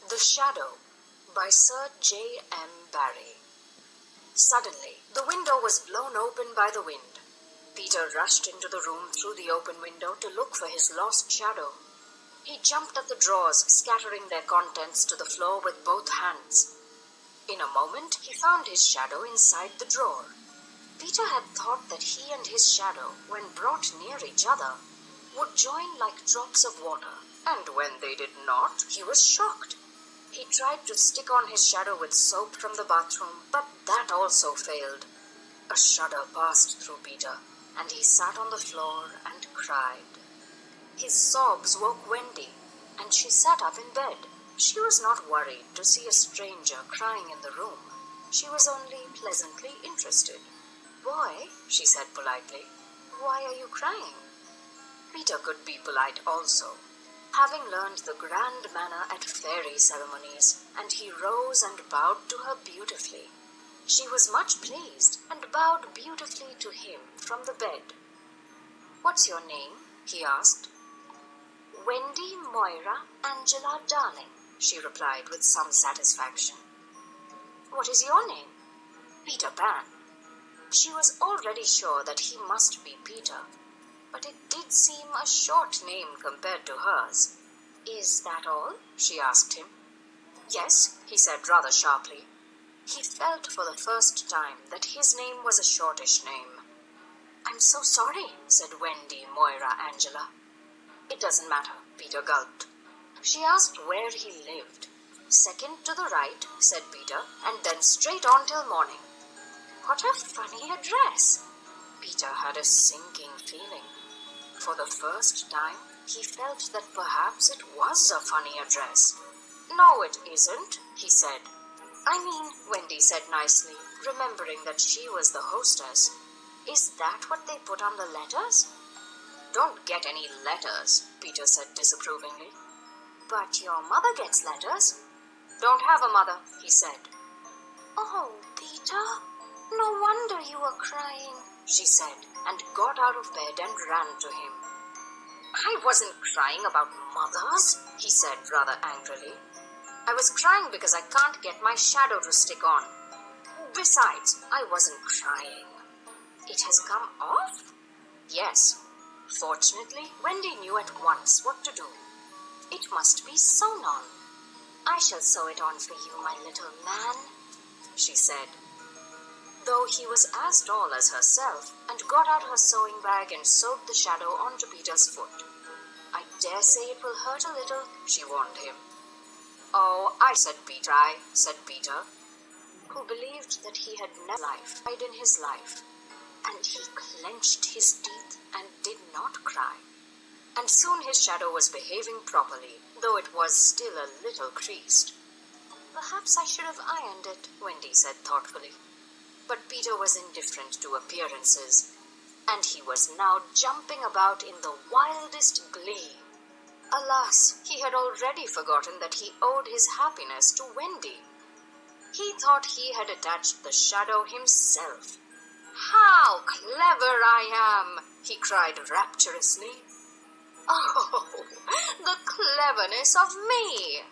The Shadow by Sir J. M. Barrie. Suddenly, the window was blown open by the wind. Peter rushed into the room through the open window to look for his lost shadow. He jumped at the drawers, scattering their contents to the floor with both hands. In a moment, he found his shadow inside the drawer. Peter had thought that he and his shadow, when brought near each other, would join like drops of water, and when they did not, he was shocked. He tried to stick on his shadow with soap from the bathroom, but that also failed. A shudder passed through Peter, and he sat on the floor and cried. His sobs woke Wendy, and she sat up in bed. She was not worried to see a stranger crying in the room. She was only pleasantly interested. "Boy," she said politely, "why are you crying?" Peter could be polite also, having learned the grand manner at fairy ceremonies, and he rose and bowed to her beautifully. She was much pleased and bowed beautifully to him from the bed. "What's your name?" he asked. "Wendy Moira Angela Darling," she replied with some satisfaction. "What is your name?" "Peter Pan." She was already sure that he must be Peter, but it did seem a short name compared to hers. "Is that all?" she asked him. "Yes," he said rather sharply. He felt for the first time that his name was a shortish name. "I'm so sorry," said Wendy Moira Angela. "It doesn't matter," Peter gulped. She asked where he lived. "Second to the right," said Peter, "and then straight on till morning." What a funny address! Peter had a sinking feeling. For the first time, he felt that perhaps it was a funny address. "No, it isn't," he said. "I mean," Wendy said nicely, remembering that she was the hostess, "is that what they put on the letters?" "Don't get any letters," Peter said disapprovingly. "But your mother gets letters." "Don't have a mother," he said. "Oh, Peter, no wonder you were crying," she said, and got out of bed and ran to him. "I wasn't crying about mothers," he said rather angrily. "I was crying because I can't get my shadow to stick on. Besides, I wasn't crying." "It has come off?" "Yes." Fortunately, Wendy knew at once what to do. "It must be sewn on." "I shall sew it on for you, my little man," she said. Though he was as tall as herself, and got out her sewing bag and sewed the shadow onto Peter's foot. "I dare say it will hurt a little," she warned him. "Oh, I said Peter, who believed that he had never cried in his life, and he clenched his teeth and did not cry. And soon his shadow was behaving properly, though it was still a little creased. "Perhaps I should have ironed it," Wendy said thoughtfully. But Peter was indifferent to appearances, and he was now jumping about in the wildest glee. Alas, he had already forgotten that he owed his happiness to Wendy. He thought he had attached the shadow himself. "How clever I am!" he cried rapturously. "Oh, the cleverness of me!"